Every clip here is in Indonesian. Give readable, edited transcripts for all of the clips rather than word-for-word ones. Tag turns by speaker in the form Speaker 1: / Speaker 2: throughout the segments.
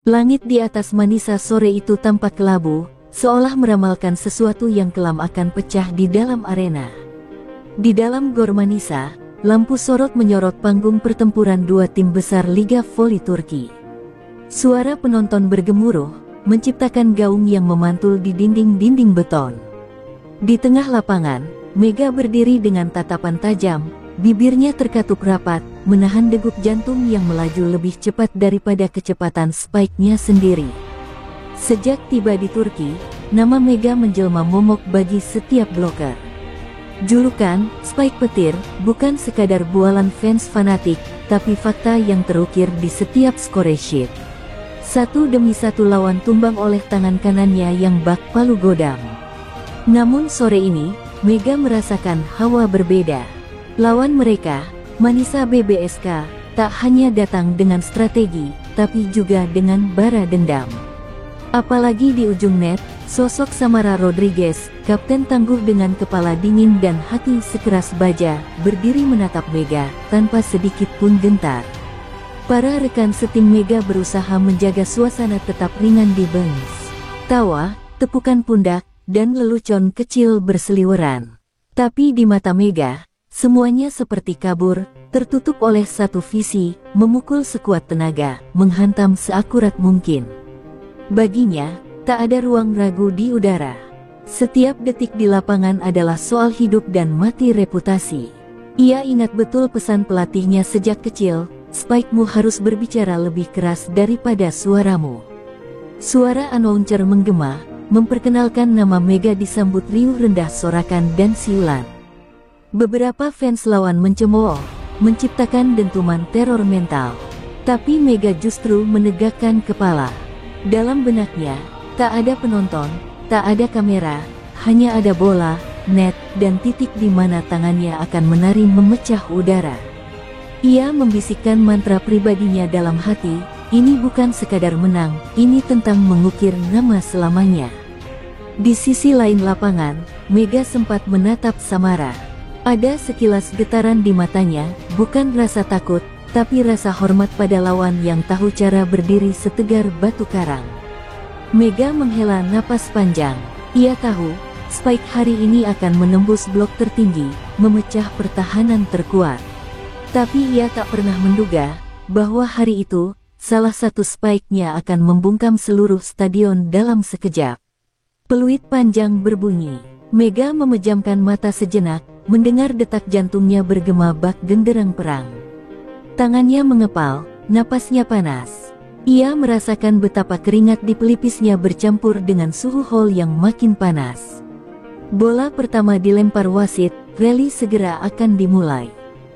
Speaker 1: Langit di atas Manisa sore itu tampak kelabu, seolah meramalkan sesuatu yang kelam akan pecah di dalam arena. Di dalam Gor Manisa, lampu sorot menyorot panggung pertempuran dua tim besar Liga Voli Turki. Suara penonton bergemuruh, menciptakan gaung yang memantul di dinding-dinding beton. Di tengah lapangan, Mega berdiri dengan tatapan tajam, bibirnya terkatup rapat, menahan degup jantung yang melaju lebih cepat daripada kecepatan spike-nya sendiri. Sejak tiba di Turki, nama Mega menjelma momok bagi setiap bloker. Julukan, Spike Petir, bukan sekadar bualan fans fanatik, tapi fakta yang terukir di setiap score sheet. Satu demi satu lawan tumbang oleh tangan kanannya yang bak palu godam. Namun sore ini, Mega merasakan hawa berbeda. Lawan mereka, Manisa BBSK, tak hanya datang dengan strategi, tapi juga dengan bara dendam. Apalagi di ujung net, sosok Samara Rodriguez, kapten tangguh dengan kepala dingin dan hati sekeras baja, berdiri menatap Mega, tanpa sedikit pun gentar. Para rekan setim Mega berusaha menjaga suasana tetap ringan di bench. Tawa, tepukan pundak, dan lelucon kecil berseliweran. Tapi di mata Mega, semuanya seperti kabur, tertutup oleh satu visi, memukul sekuat tenaga, menghantam seakurat mungkin. Baginya, tak ada ruang ragu di udara. Setiap detik di lapangan adalah soal hidup dan mati reputasi. Ia ingat betul pesan pelatihnya sejak kecil, Spike-mu harus berbicara lebih keras daripada suaramu. Suara announcer menggema, memperkenalkan nama Mega disambut riuh rendah sorakan dan siulan. Beberapa fans lawan mencemooh, menciptakan dentuman teror mental. Tapi Mega justru menegakkan kepala. Dalam benaknya, tak ada penonton, tak ada kamera, hanya ada bola, net, dan titik di mana tangannya akan menari memecah udara. Ia membisikkan mantra pribadinya dalam hati, ini bukan sekadar menang, ini tentang mengukir nama selamanya. Di sisi lain lapangan, Mega sempat menatap Samara. Ada sekilas getaran di matanya, bukan rasa takut, tapi rasa hormat pada lawan yang tahu cara berdiri setegar batu karang. Mega menghela napas panjang. Ia tahu, Spike hari ini akan menembus blok tertinggi, memecah pertahanan terkuat. Tapi ia tak pernah menduga, bahwa hari itu, salah satu Spike-nya akan membungkam seluruh stadion dalam sekejap. Peluit panjang berbunyi. Mega memejamkan mata sejenak, mendengar detak jantungnya bergema bak genderang perang. Tangannya mengepal, napasnya panas. Ia merasakan betapa keringat di pelipisnya bercampur dengan suhu hall yang makin panas. Bola pertama dilempar wasit, rally segera akan dimulai.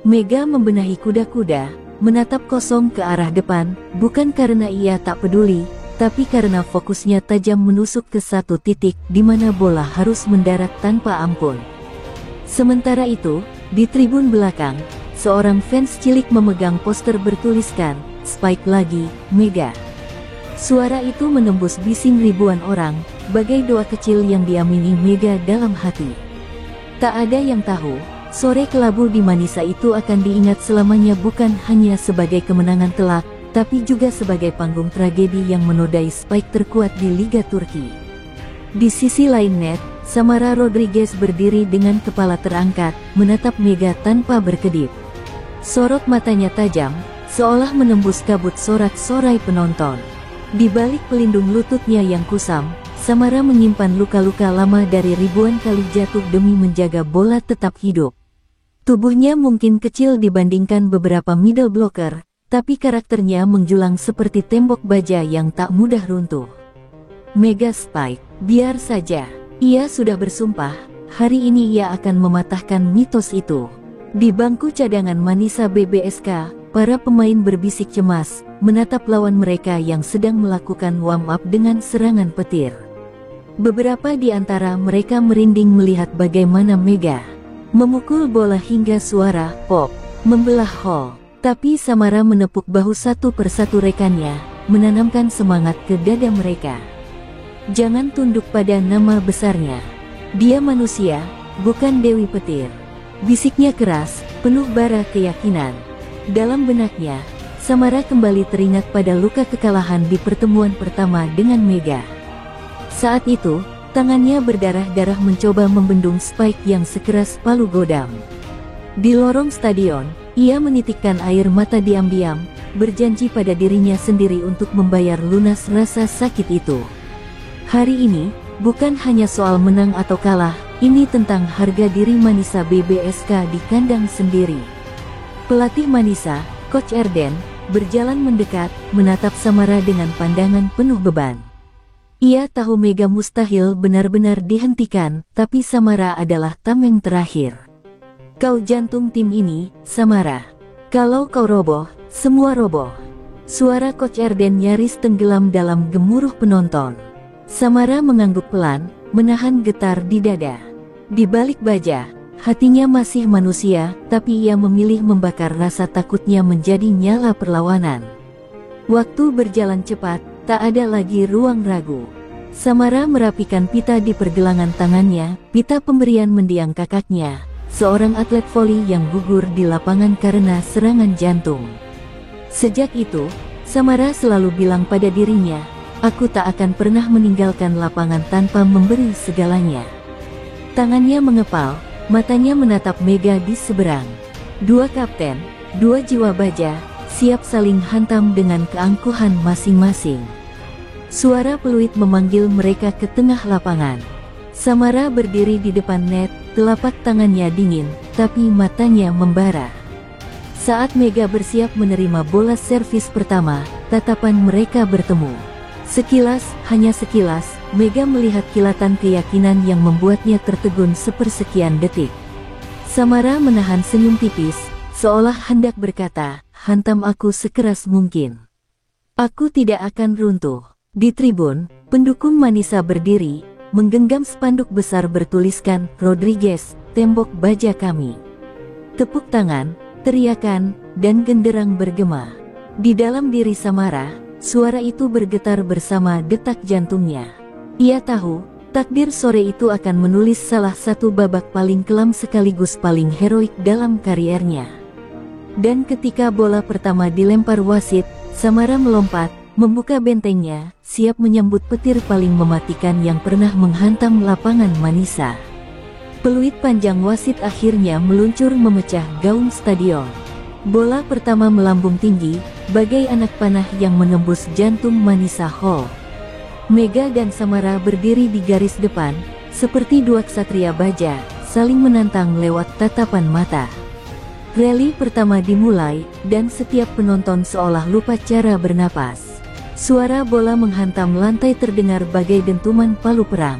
Speaker 1: Mega membenahi kuda-kuda, menatap kosong ke arah depan, bukan karena ia tak peduli, tapi karena fokusnya tajam menusuk ke satu titik di mana bola harus mendarat tanpa ampun. Sementara itu, di tribun belakang, seorang fans cilik memegang poster bertuliskan, Spike lagi, Mega. Suara itu menembus bising ribuan orang, bagai doa kecil yang diamini Mega dalam hati. Tak ada yang tahu, sore kelabu di Manisa itu akan diingat selamanya bukan hanya sebagai kemenangan telak, tapi juga sebagai panggung tragedi yang menodai Spike terkuat di Liga Turki. Di sisi lain net, Samara Rodriguez berdiri dengan kepala terangkat, menatap Mega tanpa berkedip. Sorot matanya tajam, seolah menembus kabut sorak-sorai penonton. Di balik pelindung lututnya yang kusam, Samara menyimpan luka-luka lama dari ribuan kali jatuh demi menjaga bola tetap hidup. Tubuhnya mungkin kecil dibandingkan beberapa middle blocker, tapi karakternya menjulang seperti tembok baja yang tak mudah runtuh. Mega Spike, biar saja. Ia sudah bersumpah, hari ini ia akan mematahkan mitos itu. Di bangku cadangan Manisa BBSK, para pemain berbisik cemas, menatap lawan mereka yang sedang melakukan warm up dengan serangan petir. Beberapa di antara mereka merinding melihat bagaimana Mega memukul bola hingga suara pop membelah hall. Tapi Samara menepuk bahu satu persatu rekannya, menanamkan semangat ke dada mereka. Jangan tunduk pada nama besarnya. Dia manusia, bukan Dewi Petir. Bisiknya keras, penuh bara keyakinan. Dalam benaknya, Samara kembali teringat pada luka kekalahan di pertemuan pertama dengan Mega. Saat itu, tangannya berdarah-darah mencoba membendung Spike yang sekeras palu godam. Di lorong stadion, ia menitikkan air mata diam-diam, berjanji pada dirinya sendiri untuk membayar lunas rasa sakit itu. Hari ini, bukan hanya soal menang atau kalah, ini tentang harga diri Manisa BBSK di kandang sendiri. Pelatih Manisa, Coach Erden, berjalan mendekat, menatap Samara dengan pandangan penuh beban. Ia tahu Mega mustahil benar-benar dihentikan, tapi Samara adalah tameng terakhir. Kau jantung tim ini, Samara. Kalau kau roboh, semua roboh. Suara Coach Erden nyaris tenggelam dalam gemuruh penonton. Samara mengangguk pelan, menahan getar di dada. Di balik baja, hatinya masih manusia, tapi ia memilih membakar rasa takutnya menjadi nyala perlawanan. Waktu berjalan cepat, tak ada lagi ruang ragu. Samara merapikan pita di pergelangan tangannya, pita pemberian mendiang kakaknya, seorang atlet voli yang gugur di lapangan karena serangan jantung. Sejak itu, Samara selalu bilang pada dirinya, aku tak akan pernah meninggalkan lapangan tanpa memberi segalanya. Tangannya mengepal, matanya menatap Mega di seberang. Dua kapten, dua jiwa baja, siap saling hantam dengan keangkuhan masing-masing. Suara peluit memanggil mereka ke tengah lapangan. Samara berdiri di depan net, telapak tangannya dingin, tapi matanya membara. Saat Mega bersiap menerima bola servis pertama, tatapan mereka bertemu. Sekilas, hanya sekilas, Mega melihat kilatan keyakinan yang membuatnya tertegun sepersekian detik. Samara menahan senyum tipis, seolah hendak berkata, hantam aku sekeras mungkin. Aku tidak akan runtuh. Di tribun, pendukung Manisa berdiri, menggenggam spanduk besar bertuliskan, Rodriguez, tembok baja kami. Tepuk tangan, teriakan, dan genderang bergema. Di dalam diri Samara, suara itu bergetar bersama detak jantungnya. Ia tahu, takdir sore itu akan menulis salah satu babak paling kelam sekaligus paling heroik dalam kariernya. Dan ketika bola pertama dilempar wasit, Samara melompat, membuka bentengnya, siap menyambut petir paling mematikan yang pernah menghantam lapangan Manisa. Peluit panjang wasit akhirnya meluncur memecah gaung stadion. Bola pertama melambung tinggi, bagai anak panah yang menembus jantung Manisa Hall. Mega dan Samara berdiri di garis depan, seperti dua ksatria baja, saling menantang lewat tatapan mata. Rally pertama dimulai, dan setiap penonton seolah lupa cara bernapas. Suara bola menghantam lantai terdengar bagai dentuman palu perang.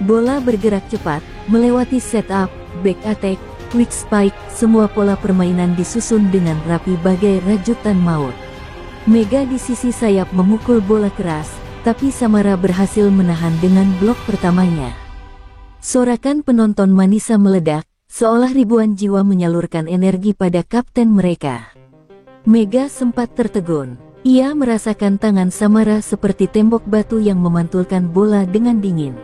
Speaker 1: Bola bergerak cepat, melewati setup, back attack, quick spike, semua pola permainan disusun dengan rapi bagai rajutan maut. Mega di sisi sayap memukul bola keras, tapi Samara berhasil menahan dengan blok pertamanya. Sorakan penonton Manisa meledak, seolah ribuan jiwa menyalurkan energi pada kapten mereka. Mega sempat tertegun. Ia merasakan tangan Samara seperti tembok batu yang memantulkan bola dengan dingin.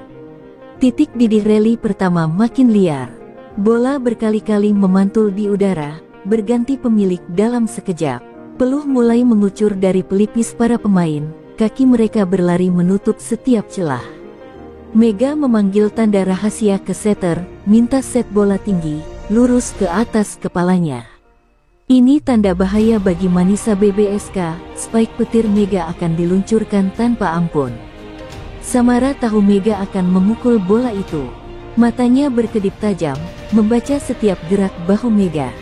Speaker 1: Titik didih rally pertama makin liar. Bola berkali-kali memantul di udara, berganti pemilik dalam sekejap. Peluh mulai mengucur dari pelipis para pemain, kaki mereka berlari menutup setiap celah. Mega memanggil tanda rahasia ke setter, minta set bola tinggi, lurus ke atas kepalanya. Ini tanda bahaya bagi Manisa BBSK, spike petir Mega akan diluncurkan tanpa ampun. Samara tahu Mega akan memukul bola itu. Matanya berkedip tajam, membaca setiap gerak bahu Mega.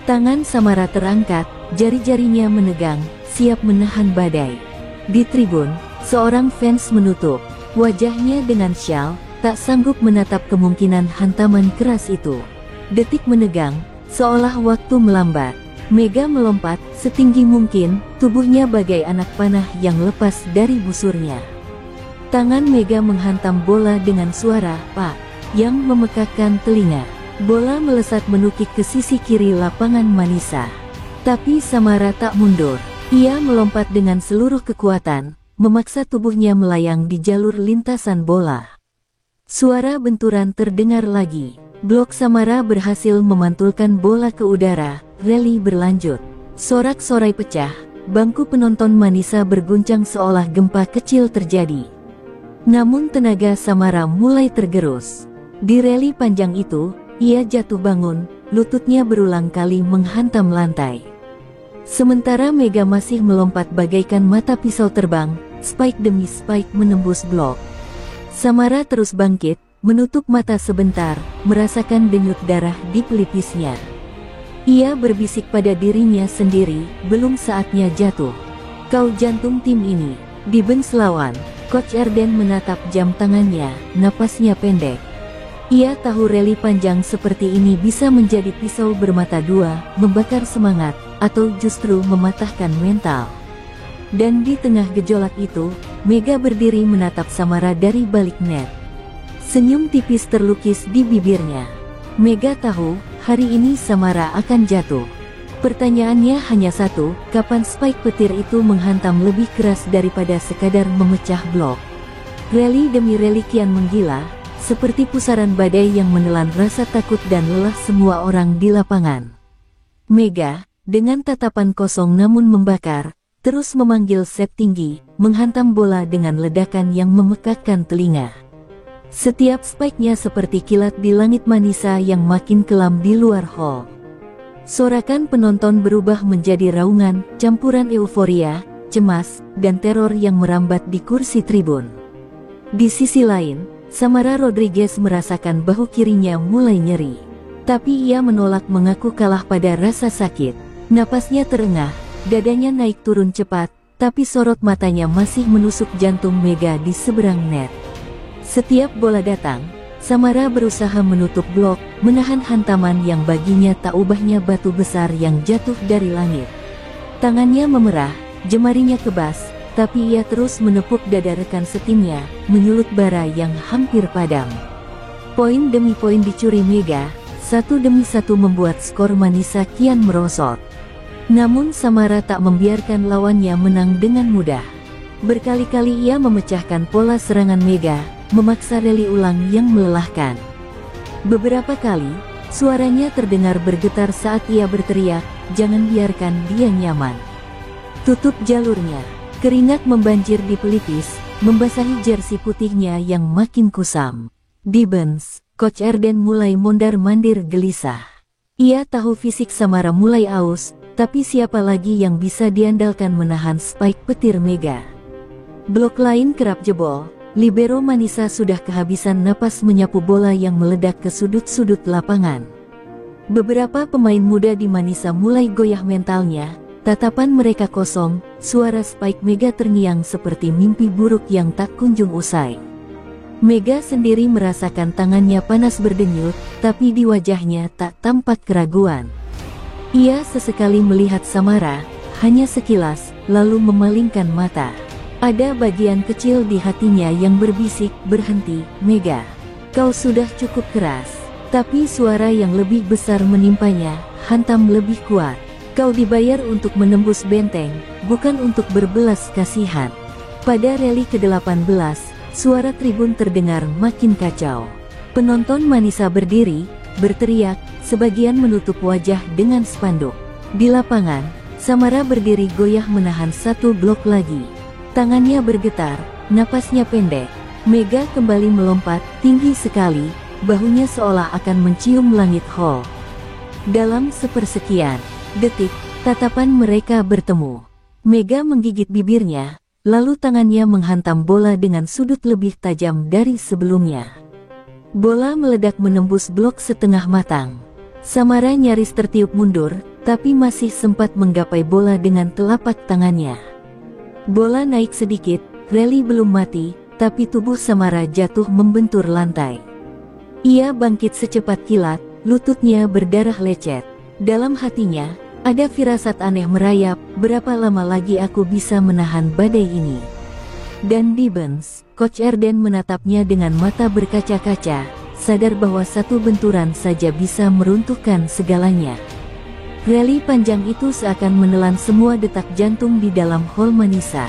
Speaker 1: Tangan Samara terangkat, jari-jarinya menegang, siap menahan badai. Di tribun, seorang fans menutup wajahnya dengan syal, tak sanggup menatap kemungkinan hantaman keras itu. Detik menegang, seolah waktu melambat. Mega melompat setinggi mungkin, tubuhnya bagai anak panah yang lepas dari busurnya. Tangan Mega menghantam bola dengan suara "pak" yang memekakkan telinga. Bola melesat menukik ke sisi kiri lapangan Manisa. Tapi Samara tak mundur. Ia melompat dengan seluruh kekuatan, memaksa tubuhnya melayang di jalur lintasan bola. Suara benturan terdengar lagi. Blok Samara berhasil memantulkan bola ke udara. Rally berlanjut. Sorak-sorai pecah, bangku penonton Manisa berguncang seolah gempa kecil terjadi. Namun tenaga Samara mulai tergerus. Di rally panjang itu, ia jatuh bangun, lututnya berulang kali menghantam lantai. Sementara Mega masih melompat bagaikan mata pisau terbang, spike demi spike menembus blok. Samara terus bangkit, menutup mata sebentar, merasakan denyut darah di pelipisnya. Ia berbisik pada dirinya sendiri, belum saatnya jatuh. Kau jantung tim ini. Di bench lawan, Coach Erden menatap jam tangannya, napasnya pendek. Ia tahu rally panjang seperti ini bisa menjadi pisau bermata dua, membakar semangat, atau justru mematahkan mental. Dan di tengah gejolak itu, Mega berdiri menatap Samara dari balik net. Senyum tipis terlukis di bibirnya. Mega tahu, hari ini Samara akan jatuh. Pertanyaannya hanya satu, kapan spike petir itu menghantam lebih keras daripada sekadar memecah blok. Rally demi rally kian menggila, seperti pusaran badai yang menelan rasa takut dan lelah semua orang di lapangan. Mega, dengan tatapan kosong namun membakar, terus memanggil set tinggi, menghantam bola dengan ledakan yang memekakkan telinga. Setiap spike-nya seperti kilat di langit Manisa yang makin kelam di luar hall. Sorakan penonton berubah menjadi raungan, campuran euforia, cemas, dan teror yang merambat di kursi tribun. Di sisi lain, Samara Rodriguez merasakan bahu kirinya mulai nyeri. Tapi ia menolak mengaku kalah pada rasa sakit. Napasnya terengah, dadanya naik turun cepat, tapi sorot matanya masih menusuk jantung Mega di seberang net. Setiap bola datang, Samara berusaha menutup blok, menahan hantaman yang baginya tak ubahnya batu besar yang jatuh dari langit. Tangannya memerah, jemarinya kebas, tapi ia terus menepuk dada rekan setimnya, menyulut bara yang hampir padam. Poin demi poin dicuri Mega, satu demi satu membuat skor Manisa kian merosot. Namun Samara tak membiarkan lawannya menang dengan mudah. Berkali-kali ia memecahkan pola serangan Mega, memaksa rally ulang yang melelahkan. Beberapa kali, suaranya terdengar bergetar saat ia berteriak, "Jangan biarkan dia nyaman. Tutup jalurnya." Keringat membanjir di pelipis, membasahi jersey putihnya yang makin kusam. Di bench, Coach Erden mulai mondar-mandir gelisah. Ia tahu fisik Samara mulai aus, tapi siapa lagi yang bisa diandalkan menahan spike petir Mega. Blok lain kerap jebol. Libero Manisa sudah kehabisan napas menyapu bola yang meledak ke sudut-sudut lapangan. Beberapa pemain muda di Manisa mulai goyah mentalnya, tatapan mereka kosong, suara spike Mega terngiang seperti mimpi buruk yang tak kunjung usai. Mega sendiri merasakan tangannya panas berdenyut, tapi di wajahnya tak tampak keraguan. Ia sesekali melihat Samara, hanya sekilas, lalu memalingkan mata. Ada bagian kecil di hatinya yang berbisik, "Berhenti, Mega. Kau sudah cukup keras." Tapi suara yang lebih besar menimpanya, "Hantam lebih kuat. Kau dibayar untuk menembus benteng, bukan untuk berbelas kasihan." Pada rally ke-18, suara tribun terdengar makin kacau. Penonton Manisa berdiri, berteriak, sebagian menutup wajah dengan spanduk. Di lapangan, Samara berdiri goyah menahan satu blok lagi. Tangannya bergetar, napasnya pendek. Mega kembali melompat, tinggi sekali, bahunya seolah akan mencium langit hall. Dalam sepersekian detik, tatapan mereka bertemu. Mega menggigit bibirnya, lalu tangannya menghantam bola dengan sudut lebih tajam dari sebelumnya. Bola meledak menembus blok setengah matang. Samara nyaris tertiup mundur, tapi masih sempat menggapai bola dengan telapak tangannya. Bola naik sedikit, rally belum mati, tapi tubuh Samara jatuh membentur lantai. Ia bangkit secepat kilat, lututnya berdarah lecet. Dalam hatinya, ada firasat aneh merayap, berapa lama lagi aku bisa menahan badai ini? Dan di bench, Coach Erden menatapnya dengan mata berkaca-kaca, sadar bahwa satu benturan saja bisa meruntuhkan segalanya. Rally panjang itu seakan menelan semua detak jantung di dalam hall Manisa.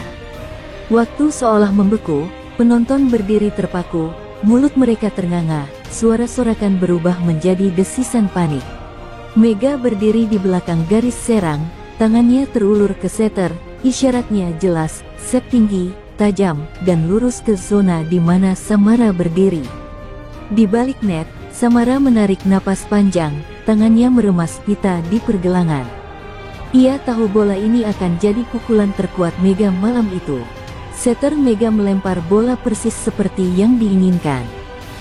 Speaker 1: Waktu seolah membeku, penonton berdiri terpaku, mulut mereka ternganga, suara sorakan berubah menjadi desisan panik. Mega berdiri di belakang garis serang, tangannya terulur ke setter, isyaratnya jelas, set tinggi, tajam, dan lurus ke zona di mana Samara berdiri. Di balik net, Samara menarik napas panjang, tangannya meremas pita di pergelangan. Ia tahu bola ini akan jadi pukulan terkuat Mega malam itu. Setter Mega melempar bola persis seperti yang diinginkan.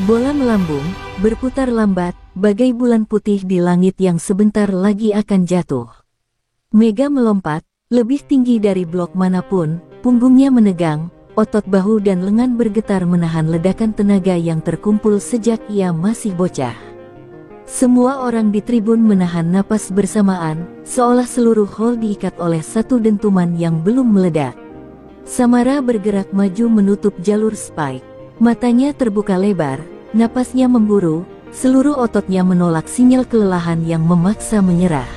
Speaker 1: Bola melambung, berputar lambat, bagai bulan putih di langit yang sebentar lagi akan jatuh. Mega melompat, lebih tinggi dari blok manapun, punggungnya menegang, otot bahu dan lengan bergetar menahan ledakan tenaga yang terkumpul sejak ia masih bocah. Semua orang di tribun menahan napas bersamaan, seolah seluruh hall diikat oleh satu dentuman yang belum meledak. Samara bergerak maju menutup jalur Spike. Matanya terbuka lebar, napasnya memburu, seluruh ototnya menolak sinyal kelelahan yang memaksa menyerah.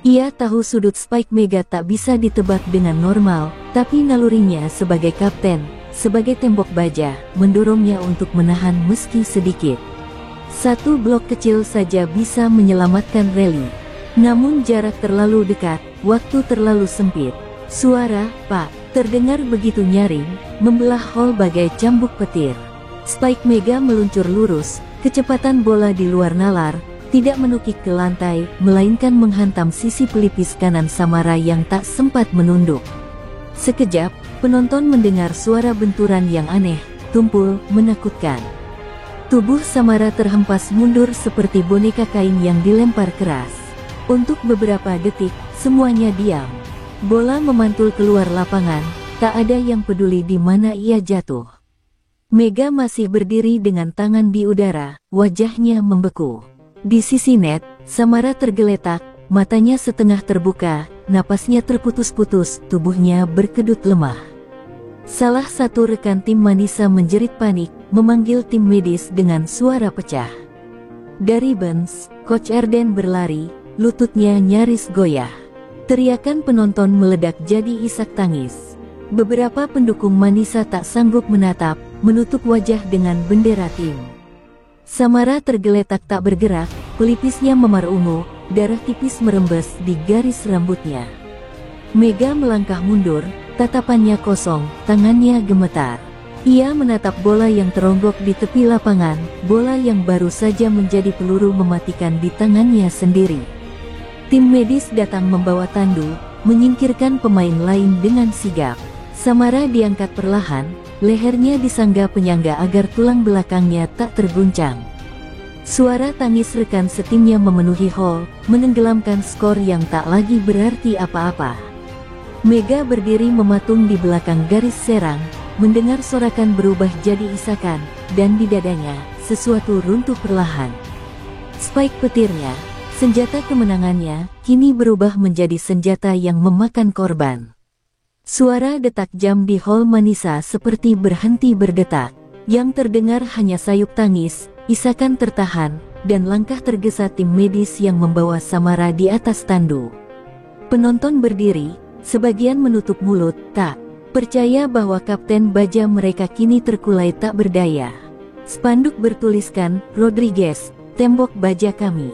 Speaker 1: Ia tahu sudut Spike Mega tak bisa ditebak dengan normal, tapi nalurinya sebagai kapten, sebagai tembok baja, mendorongnya untuk menahan meski sedikit. Satu blok kecil saja bisa menyelamatkan rally. Namun jarak terlalu dekat, waktu terlalu sempit. Suara, "Pak," terdengar begitu nyaring, membelah hall bagai cambuk petir. Spike Mega meluncur lurus, kecepatan bola di luar nalar, tidak menukik ke lantai, melainkan menghantam sisi pelipis kanan Samara yang tak sempat menunduk. Sekejap, penonton mendengar suara benturan yang aneh, tumpul, menakutkan. Tubuh Samara terhempas mundur seperti boneka kain yang dilempar keras. Untuk beberapa detik, semuanya diam. Bola memantul keluar lapangan, tak ada yang peduli di mana ia jatuh. Mega masih berdiri dengan tangan di udara, wajahnya membeku. Di sisi net, Samara tergeletak, matanya setengah terbuka, napasnya terputus-putus, tubuhnya berkedut lemah. Salah satu rekan tim Manisa menjerit panik, memanggil tim medis dengan suara pecah. Dari bench, Coach Erden berlari, lututnya nyaris goyah. Teriakan penonton meledak jadi isak tangis. Beberapa pendukung Manisa tak sanggup menatap, menutup wajah dengan bendera tim. Samara tergeletak tak bergerak, pelipisnya memar ungu, darah tipis merembes di garis rambutnya. Mega melangkah mundur, tatapannya kosong, tangannya gemetar. Ia menatap bola yang teronggok di tepi lapangan, bola yang baru saja menjadi peluru mematikan di tangannya sendiri. Tim medis datang membawa tandu, menyingkirkan pemain lain dengan sigap. Samara diangkat perlahan, lehernya disangga penyangga agar tulang belakangnya tak terguncang. Suara tangis rekan setimnya memenuhi hall, menenggelamkan skor yang tak lagi berarti apa-apa. Mega berdiri mematung di belakang garis serang, mendengar sorakan berubah jadi isakan, dan di dadanya, sesuatu runtuh perlahan. Spike petirnya, senjata kemenangannya, kini berubah menjadi senjata yang memakan korban. Suara detak jam di hall Manisa seperti berhenti berdetak. Yang terdengar hanya sayup tangis, isakan tertahan, dan langkah tergesa tim medis yang membawa Samara di atas tandu. Penonton berdiri, sebagian menutup mulut, tak percaya bahwa kapten baja mereka kini terkulai tak berdaya. Spanduk bertuliskan, "Rodriguez, tembok baja kami,"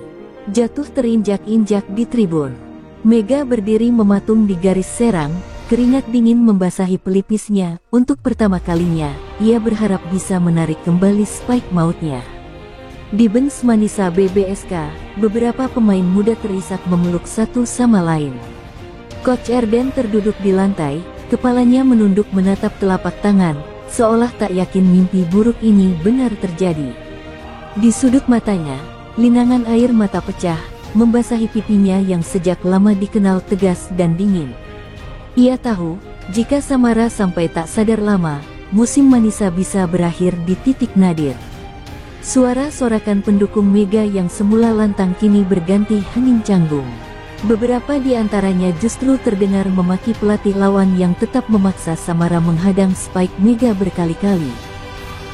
Speaker 1: jatuh terinjak-injak di tribun. Mega berdiri mematung di garis serang, keringat dingin membasahi pelipisnya. Untuk pertama kalinya, ia berharap bisa menarik kembali Spike mautnya. Di bench Manisa BBSK, beberapa pemain muda terisak memeluk satu sama lain. Coach Erden terduduk di lantai, kepalanya menunduk menatap telapak tangan, seolah tak yakin mimpi buruk ini benar terjadi. Di sudut matanya, linangan air mata pecah, membasahi pipinya yang sejak lama dikenal tegas dan dingin. Ia tahu, jika Samara sampai tak sadar lama, musim Manisa bisa berakhir di titik nadir. Suara sorakan pendukung Mega yang semula lantang kini berganti hening canggung. Beberapa di antaranya justru terdengar memaki pelatih lawan yang tetap memaksa Samara menghadang Spike Mega berkali-kali.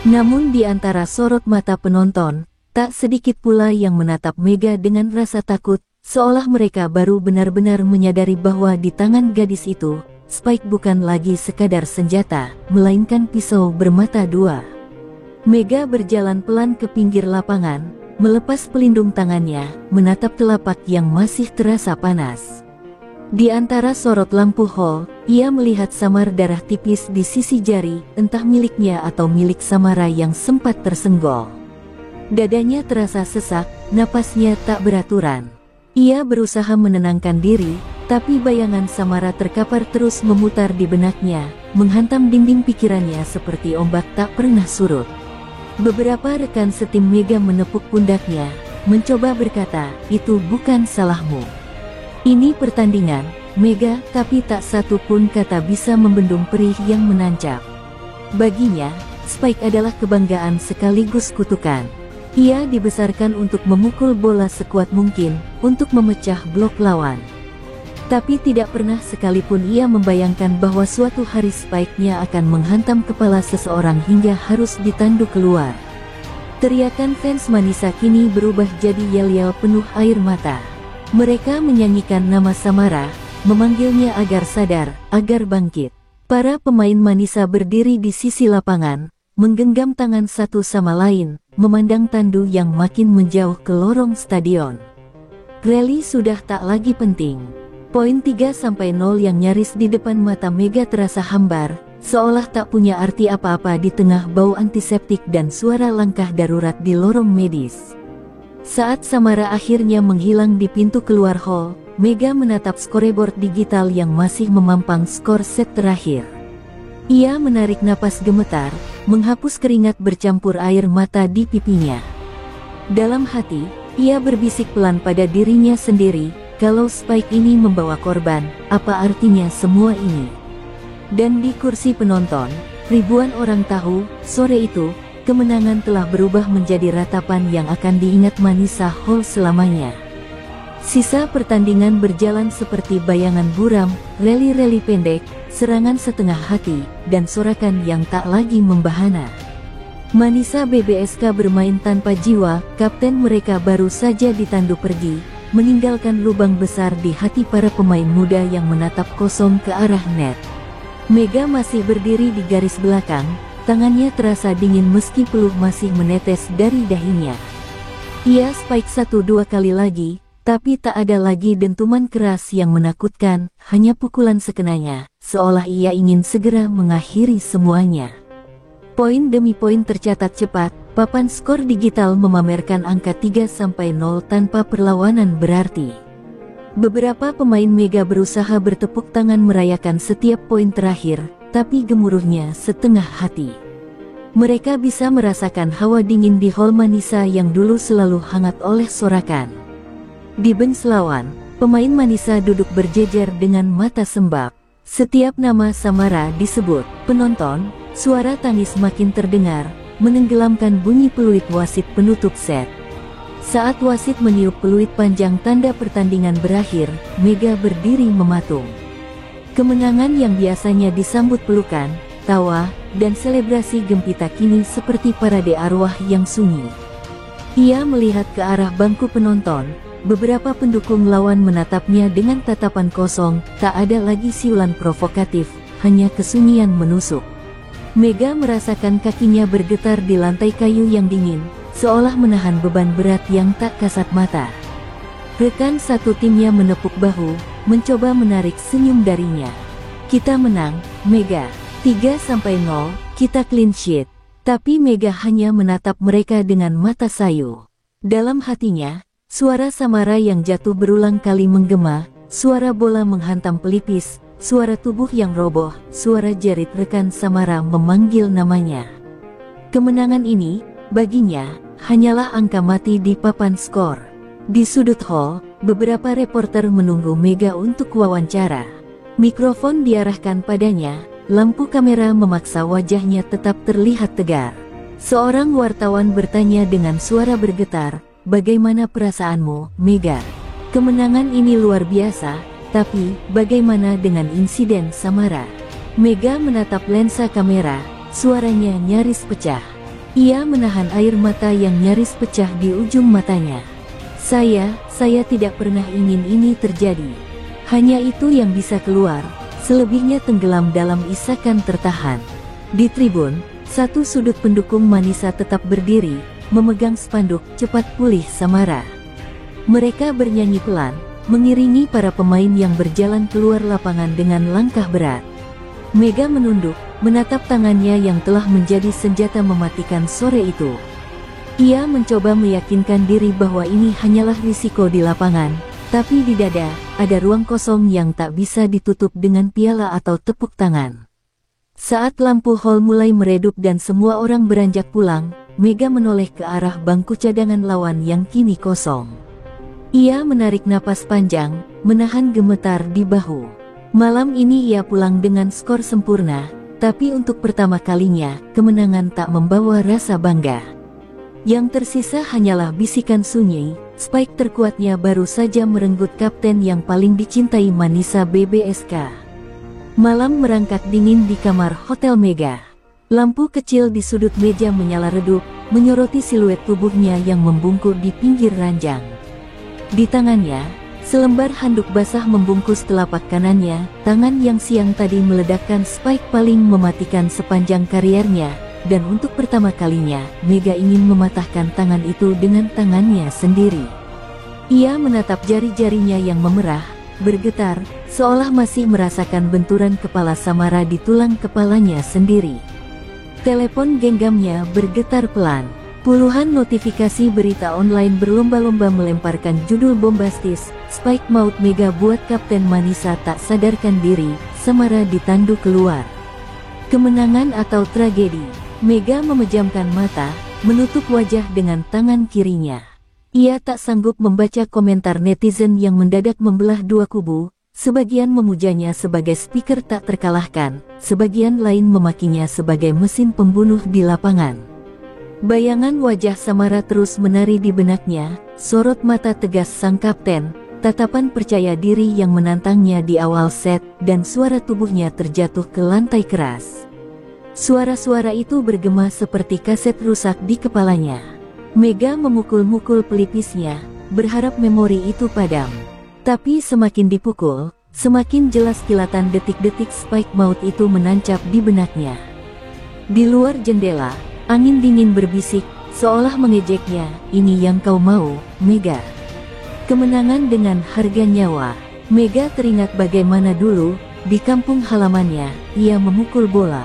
Speaker 1: Namun di antara sorot mata penonton, tak sedikit pula yang menatap Mega dengan rasa takut, seolah mereka baru benar-benar menyadari bahwa di tangan gadis itu, Spike bukan lagi sekadar senjata, melainkan pisau bermata dua. Mega berjalan pelan ke pinggir lapangan, melepas pelindung tangannya, menatap telapak yang masih terasa panas. Di antara sorot lampu hall, ia melihat samar darah tipis di sisi jari, entah miliknya atau milik Samara yang sempat tersenggol. Dadanya terasa sesak, napasnya tak beraturan. Ia berusaha menenangkan diri, tapi bayangan Samara terkapar terus memutar di benaknya, menghantam dinding pikirannya seperti ombak tak pernah surut. Beberapa rekan setim Mega menepuk pundaknya, mencoba berkata, "Itu bukan salahmu. Ini pertandingan, Mega," tapi tak satu pun kata bisa membendung perih yang menancap. Baginya, Spike adalah kebanggaan sekaligus kutukan. Ia dibesarkan untuk memukul bola sekuat mungkin, untuk memecah blok lawan. Tapi tidak pernah sekalipun ia membayangkan bahwa suatu hari Spike-nya akan menghantam kepala seseorang hingga harus ditanduk keluar. Teriakan fans Manisa kini berubah jadi yel-yel penuh air mata. Mereka menyanyikan nama Samara, memanggilnya agar sadar, agar bangkit. Para pemain Manisa berdiri di sisi lapangan, menggenggam tangan satu sama lain, memandang tandu yang makin menjauh ke lorong stadion. Rally sudah tak lagi penting. Poin 3-0 yang nyaris di depan mata Mega terasa hambar, seolah tak punya arti apa-apa di tengah bau antiseptik dan suara langkah darurat di lorong medis. Saat Samara akhirnya menghilang di pintu keluar hall, Mega menatap scoreboard digital yang masih memampang skor set terakhir. Ia menarik napas gemetar, menghapus keringat bercampur air mata di pipinya. Dalam hati, ia berbisik pelan pada dirinya sendiri, kalau Spike ini membawa korban, apa artinya semua ini? Dan di kursi penonton, ribuan orang tahu, sore itu, kemenangan telah berubah menjadi ratapan yang akan diingat Manisa Hall selamanya. Sisa pertandingan berjalan seperti bayangan buram, rally-rally pendek, serangan setengah hati, dan sorakan yang tak lagi membahana. Manisa BBSK bermain tanpa jiwa, kapten mereka baru saja ditandu pergi, meninggalkan lubang besar di hati para pemain muda yang menatap kosong ke arah net. Mega masih berdiri di garis belakang, tangannya terasa dingin meski peluh masih menetes dari dahinya. Ia spike 1-2 kali lagi, tapi tak ada lagi dentuman keras yang menakutkan, hanya pukulan sekenanya, seolah ia ingin segera mengakhiri semuanya. Poin demi poin tercatat cepat, papan skor digital memamerkan angka 3-0 tanpa perlawanan berarti. Beberapa pemain Mega berusaha bertepuk tangan merayakan setiap poin terakhir, tapi gemuruhnya setengah hati. Mereka bisa merasakan hawa dingin di hall Manisa yang dulu selalu hangat oleh sorakan. Di bench lawan, pemain Manisa duduk berjejer dengan mata sembab. Setiap nama Samara disebut, penonton, suara tangis makin terdengar, menenggelamkan bunyi peluit wasit penutup set. Saat wasit meniup peluit panjang tanda pertandingan berakhir, Mega berdiri mematung. Kemenangan yang biasanya disambut pelukan, tawa, dan selebrasi gempita kini seperti parade arwah yang sunyi. Ia melihat ke arah bangku penonton, beberapa pendukung lawan menatapnya dengan tatapan kosong, tak ada lagi siulan provokatif, hanya kesunyian menusuk. Mega merasakan kakinya bergetar di lantai kayu yang dingin, seolah menahan beban berat yang tak kasat mata. Rekan satu timnya menepuk bahu, mencoba menarik senyum darinya. "Kita menang, Mega. 3-0, kita clean sheet." Tapi Mega hanya menatap mereka dengan mata sayu. Dalam hatinya, suara Samara yang jatuh berulang kali menggema, suara bola menghantam pelipis, suara tubuh yang roboh, suara jerit rekan Samara memanggil namanya. Kemenangan ini, baginya, hanyalah angka mati di papan skor. Di sudut hall, beberapa reporter menunggu Mega untuk wawancara. Mikrofon diarahkan padanya, lampu kamera memaksa wajahnya tetap terlihat tegar. Seorang wartawan bertanya dengan suara bergetar, "Bagaimana perasaanmu, Mega? Kemenangan ini luar biasa, tapi bagaimana dengan insiden Samara?" Mega menatap lensa kamera, suaranya nyaris pecah. Ia menahan air mata yang nyaris pecah di ujung matanya. Saya tidak pernah ingin ini terjadi. Hanya itu yang bisa keluar, selebihnya tenggelam dalam isakan tertahan." Di tribun, satu sudut pendukung Manisa tetap berdiri, memegang spanduk "Cepat pulih Samara." Mereka bernyanyi pelan, mengiringi para pemain yang berjalan keluar lapangan dengan langkah berat. Mega menunduk, menatap tangannya yang telah menjadi senjata mematikan sore itu. Ia mencoba meyakinkan diri bahwa ini hanyalah risiko di lapangan, tapi di dada, ada ruang kosong yang tak bisa ditutup dengan piala atau tepuk tangan. Saat lampu hall mulai meredup dan semua orang beranjak pulang, Mega menoleh ke arah bangku cadangan lawan yang kini kosong. Ia menarik napas panjang, menahan gemetar di bahu. Malam ini ia pulang dengan skor sempurna, tapi untuk pertama kalinya, kemenangan tak membawa rasa bangga. Yang tersisa hanyalah bisikan sunyi, spike terkuatnya baru saja merenggut kapten yang paling dicintai Manisa BBSK. Malam merangkak dingin di kamar Hotel Mega. Lampu kecil di sudut meja menyala redup, menyoroti siluet tubuhnya yang membungkuk di pinggir ranjang. Di tangannya, selembar handuk basah membungkus telapak kanannya, tangan yang siang tadi meledakkan spike paling mematikan sepanjang kariernya, dan untuk pertama kalinya, Mega ingin mematahkan tangan itu dengan tangannya sendiri. Ia menatap jari-jarinya yang memerah, bergetar, seolah masih merasakan benturan kepala Samara di tulang kepalanya sendiri. Telepon genggamnya bergetar pelan. Puluhan notifikasi berita online berlomba-lomba melemparkan judul bombastis, Spike maut Mega buat Kapten Manisa tak sadarkan diri, Samara ditandu keluar. Kemenangan atau tragedi? Mega memejamkan mata, menutup wajah dengan tangan kirinya. Ia tak sanggup membaca komentar netizen yang mendadak membelah dua kubu, sebagian memujanya sebagai speaker tak terkalahkan, sebagian lain memakinya sebagai mesin pembunuh di lapangan. Bayangan wajah Samara terus menari di benaknya, sorot mata tegas sang kapten, tatapan percaya diri yang menantangnya di awal set, dan suara tubuhnya terjatuh ke lantai keras. Suara-suara itu bergema seperti kaset rusak di kepalanya. Mega memukul-mukul pelipisnya, berharap memori itu padam. Tapi semakin dipukul, semakin jelas kilatan detik-detik spike maut itu menancap di benaknya. Di luar jendela, angin dingin berbisik, seolah mengejeknya, "Ini yang kau mau, Mega." Kemenangan dengan harga nyawa. Mega teringat bagaimana dulu, di kampung halamannya, ia memukul bola.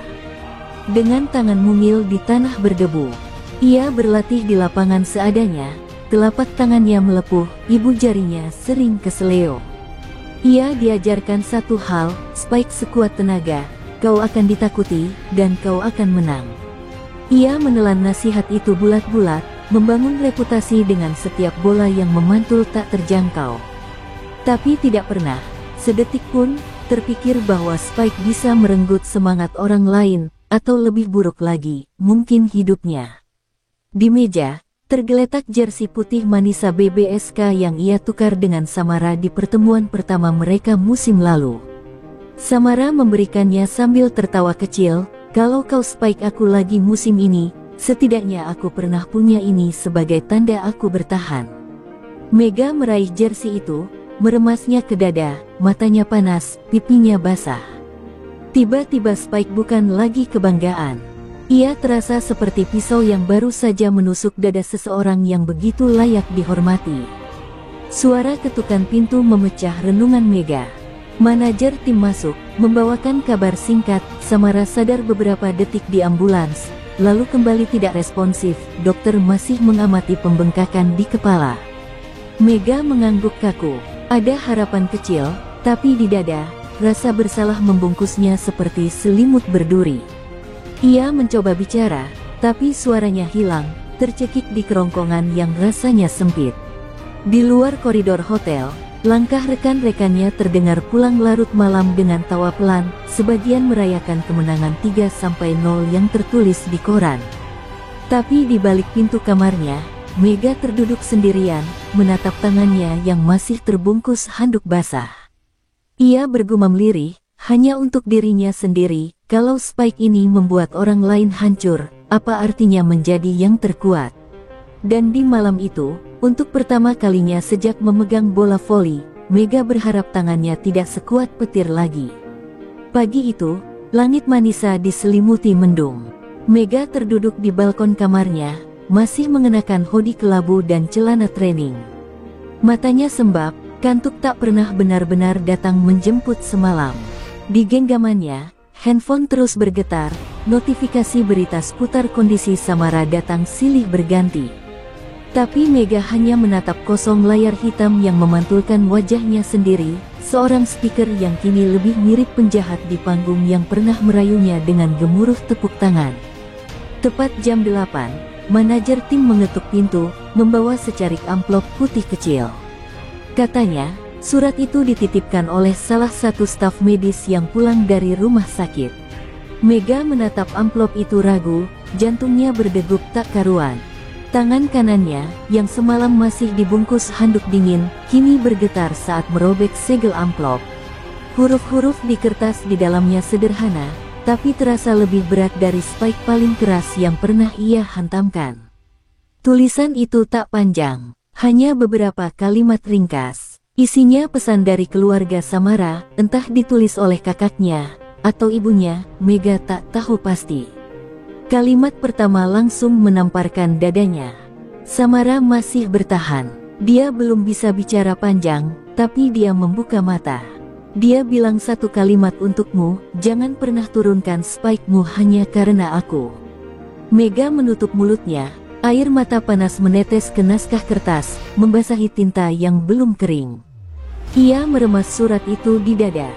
Speaker 1: Dengan tangan mungil di tanah berdebu. Ia berlatih di lapangan seadanya, telapak tangannya melepuh, ibu jarinya sering keseleo. Ia diajarkan satu hal, Spike sekuat tenaga, kau akan ditakuti, dan kau akan menang. Ia menelan nasihat itu bulat-bulat, membangun reputasi dengan setiap bola yang memantul tak terjangkau. Tapi tidak pernah, sedetik pun, terpikir bahwa Spike bisa merenggut semangat orang lain, atau lebih buruk lagi, mungkin hidupnya. Di meja, tergeletak jersey putih Manisa BBSK yang ia tukar dengan Samara di pertemuan pertama mereka musim lalu. Samara memberikannya sambil tertawa kecil, "Kalau kau Spike aku lagi musim ini, setidaknya aku pernah punya ini sebagai tanda aku bertahan." Mega meraih jersey itu, meremasnya ke dada, matanya panas, pipinya basah. Tiba-tiba Spike bukan lagi kebanggaan. Ia terasa seperti pisau yang baru saja menusuk dada seseorang yang begitu layak dihormati. Suara ketukan pintu memecah renungan Mega. Manajer tim masuk, membawakan kabar singkat, Samara sadar beberapa detik di ambulans, lalu kembali tidak responsif, dokter masih mengamati pembengkakan di kepala. Mega mengangguk kaku, ada harapan kecil, tapi di dada, rasa bersalah membungkusnya seperti selimut berduri. Ia mencoba bicara, tapi suaranya hilang, tercekik di kerongkongan yang rasanya sempit. Di luar koridor hotel, langkah rekan-rekannya terdengar pulang larut malam dengan tawa pelan, sebagian merayakan kemenangan 3-0 yang tertulis di koran. Tapi di balik pintu kamarnya, Mega terduduk sendirian, menatap tangannya yang masih terbungkus handuk basah. Ia bergumam lirih, hanya untuk dirinya sendiri, kalau Spike ini membuat orang lain hancur, apa artinya menjadi yang terkuat? Dan di malam itu, untuk pertama kalinya sejak memegang bola voli, Mega berharap tangannya tidak sekuat petir lagi. Pagi itu, langit Manisa diselimuti mendung. Mega terduduk di balkon kamarnya, masih mengenakan hoodie kelabu dan celana training. Matanya sembab, Kantuk tak pernah benar-benar datang menjemput semalam. Di genggamannya, handphone terus bergetar, notifikasi berita seputar kondisi Samara datang silih berganti. Tapi Mega hanya menatap kosong layar hitam yang memantulkan wajahnya sendiri, seorang speaker yang kini lebih mirip penjahat di panggung yang pernah merayunya dengan gemuruh tepuk tangan. Tepat jam 8, manajer tim mengetuk pintu, membawa secarik amplop putih kecil. Katanya, surat itu dititipkan oleh salah satu staf medis yang pulang dari rumah sakit. Mega menatap amplop itu ragu, jantungnya berdegup tak karuan. Tangan kanannya, yang semalam masih dibungkus handuk dingin, kini bergetar saat merobek segel amplop. Huruf-huruf di kertas di dalamnya sederhana, tapi terasa lebih berat dari spike paling keras yang pernah ia hantamkan. Tulisan itu tak panjang. Hanya beberapa kalimat ringkas. Isinya pesan dari keluarga Samara, entah ditulis oleh kakaknya atau ibunya, Mega tak tahu pasti. Kalimat pertama langsung menamparkan dadanya. Samara masih bertahan. Dia belum bisa bicara panjang, tapi dia membuka mata. Dia bilang satu kalimat untukmu, jangan pernah turunkan spike-mu hanya karena aku. Mega menutup mulutnya. Air mata panas menetes ke naskah kertas, membasahi tinta yang belum kering. Ia meremas surat itu di dada.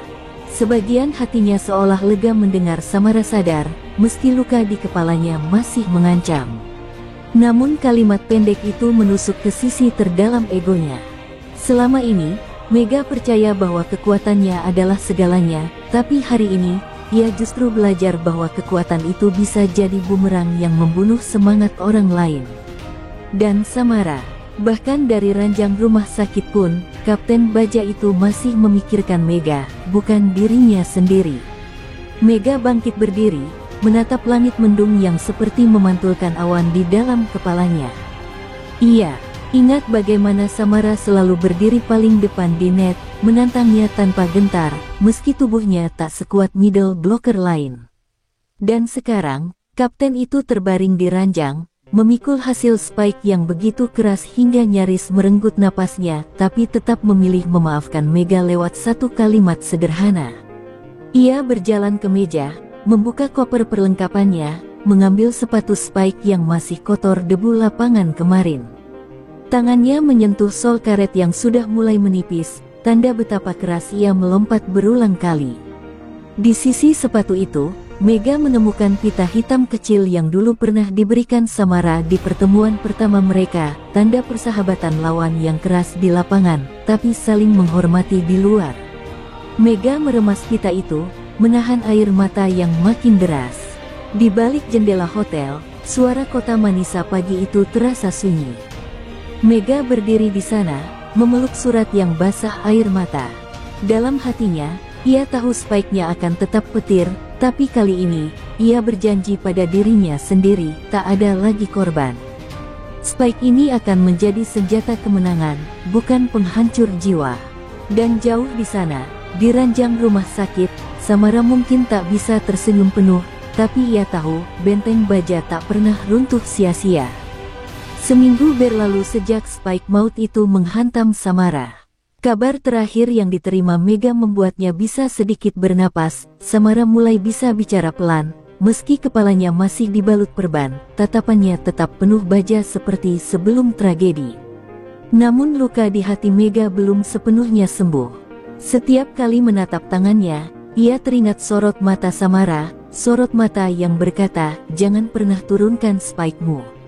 Speaker 1: Sebagian hatinya seolah lega mendengar Samara sadar, meski luka di kepalanya masih mengancam. Namun kalimat pendek itu menusuk ke sisi terdalam egonya. Selama ini, Mega percaya bahwa kekuatannya adalah segalanya, tapi hari ini, ia justru belajar bahwa kekuatan itu bisa jadi bumerang yang membunuh semangat orang lain. Dan Samara, bahkan dari ranjang rumah sakit pun, Kapten Baja itu masih memikirkan Mega, bukan dirinya sendiri. Mega bangkit berdiri, menatap langit mendung yang seperti memantulkan awan di dalam kepalanya. Ia ingat bagaimana Samara selalu berdiri paling depan di net, menantangnya tanpa gentar, meski tubuhnya tak sekuat middle blocker lain. Dan sekarang, kapten itu terbaring di ranjang, memikul hasil spike yang begitu keras hingga nyaris merenggut napasnya, tapi tetap memilih memaafkan Mega lewat satu kalimat sederhana. Ia berjalan ke meja, membuka koper perlengkapannya, mengambil sepatu spike yang masih kotor debu lapangan kemarin. Tangannya menyentuh sol karet yang sudah mulai menipis, tanda betapa keras ia melompat berulang kali. Di sisi sepatu itu, Mega menemukan pita hitam kecil yang dulu pernah diberikan Samara di pertemuan pertama mereka, tanda persahabatan lawan yang keras di lapangan, tapi saling menghormati di luar. Mega meremas pita itu, menahan air mata yang makin deras. Di balik jendela hotel, suara kota Manisa pagi itu terasa sunyi. Mega berdiri di sana, memeluk surat yang basah air mata. Dalam hatinya, ia tahu spike-nya akan tetap petir, tapi kali ini, ia berjanji pada dirinya sendiri, tak ada lagi korban. Spike ini akan menjadi senjata kemenangan, bukan penghancur jiwa. Dan jauh di sana, di ranjang rumah sakit, Samara mungkin tak bisa tersenyum penuh, tapi ia tahu, benteng baja tak pernah runtuh sia-sia. Seminggu berlalu sejak spike maut itu menghantam Samara. Kabar terakhir yang diterima Mega membuatnya bisa sedikit bernapas. Samara mulai bisa bicara pelan, meski kepalanya masih dibalut perban, tatapannya tetap penuh baja seperti sebelum tragedi. Namun luka di hati Mega belum sepenuhnya sembuh. Setiap kali menatap tangannya, ia teringat sorot mata Samara, sorot mata yang berkata, jangan pernah turunkan spike-mu.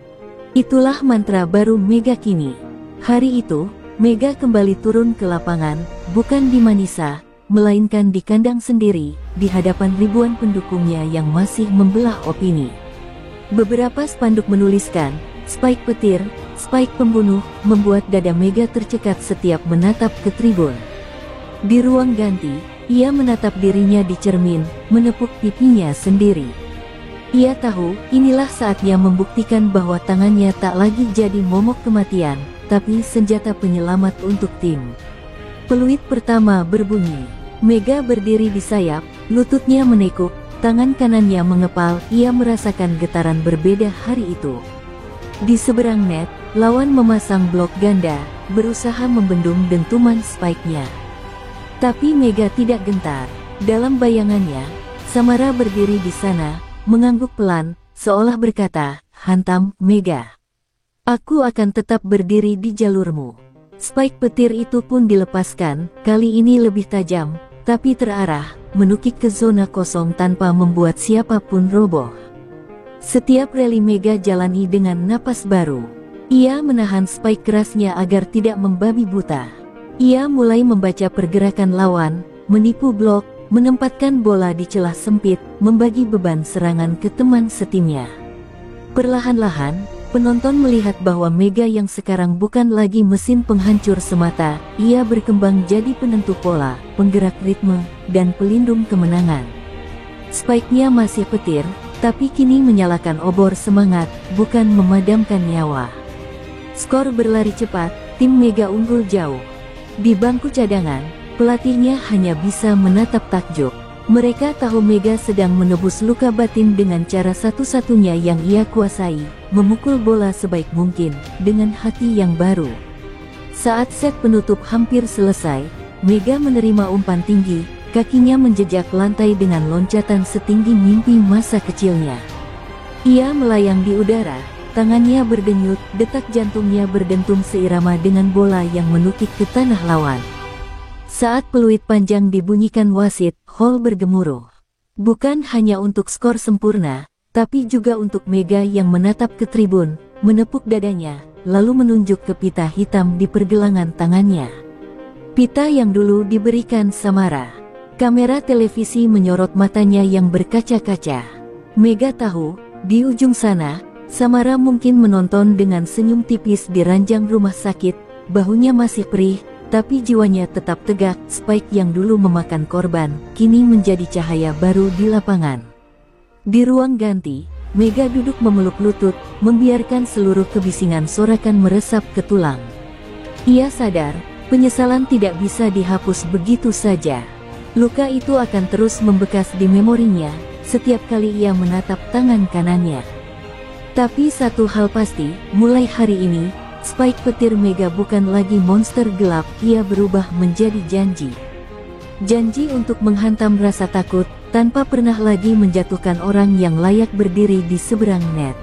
Speaker 1: Itulah mantra baru Mega kini. Hari itu, Mega kembali turun ke lapangan, bukan di Manisa, melainkan di kandang sendiri, di hadapan ribuan pendukungnya yang masih membelah opini. Beberapa spanduk menuliskan, spike petir, spike pembunuh, membuat dada Mega tercekat setiap menatap ke tribun. Di ruang ganti, ia menatap dirinya di cermin, menepuk pipinya sendiri. Ia tahu, inilah saatnya membuktikan bahwa tangannya tak lagi jadi momok kematian, tapi senjata penyelamat untuk tim. Peluit pertama berbunyi. Mega berdiri di sayap, lututnya menekuk, tangan kanannya mengepal, ia merasakan getaran berbeda hari itu. Di seberang net, lawan memasang blok ganda, berusaha membendung dentuman Spike-nya. Tapi Mega tidak gentar. Dalam bayangannya, Samara berdiri di sana, mengangguk pelan, seolah berkata, "Hantam, Mega. Aku akan tetap berdiri di jalurmu." Spike petir itu pun dilepaskan, kali ini lebih tajam, tapi terarah, menukik ke zona kosong tanpa membuat siapapun roboh. Setiap rally Mega jalani dengan napas baru. Ia menahan Spike kerasnya agar tidak membabi buta. Ia mulai membaca pergerakan lawan, menipu blok, menempatkan bola di celah sempit, membagi beban serangan ke teman setimnya. Perlahan-lahan, penonton melihat bahwa Mega yang sekarang bukan lagi mesin penghancur semata, ia berkembang jadi penentu pola, penggerak ritme, dan pelindung kemenangan. Spike-nya masih petir, tapi kini menyalakan obor semangat, bukan memadamkan nyawa. Skor berlari cepat, tim Mega unggul jauh. Di bangku cadangan, pelatihnya hanya bisa menatap takjub. Mereka tahu Mega sedang menebus luka batin dengan cara satu-satunya yang ia kuasai, memukul bola sebaik mungkin, dengan hati yang baru. Saat set penutup hampir selesai, Mega menerima umpan tinggi, kakinya menjejak lantai dengan loncatan setinggi mimpi masa kecilnya. Ia melayang di udara, tangannya berdenyut, detak jantungnya berdentum seirama dengan bola yang menukik ke tanah lawan. Saat peluit panjang dibunyikan wasit, hall bergemuruh. Bukan hanya untuk skor sempurna, tapi juga untuk Mega yang menatap ke tribun, menepuk dadanya, lalu menunjuk ke pita hitam di pergelangan tangannya. Pita yang dulu diberikan Samara. Kamera televisi menyorot matanya yang berkaca-kaca. Mega tahu, di ujung sana, Samara mungkin menonton dengan senyum tipis di ranjang rumah sakit, bahunya masih perih, tapi jiwanya tetap tegak. Spike yang dulu memakan korban, kini menjadi cahaya baru di lapangan. Di ruang ganti, Mega duduk memeluk lutut, membiarkan seluruh kebisingan sorakan meresap ke tulang. Ia sadar, penyesalan tidak bisa dihapus begitu saja. Luka itu akan terus membekas di memorinya, setiap kali ia menatap tangan kanannya. Tapi satu hal pasti, mulai hari ini, Spike petir Mega bukan lagi monster gelap, ia berubah menjadi janji. Janji untuk menghantam rasa takut, tanpa pernah lagi menjatuhkan orang yang layak berdiri di seberang net.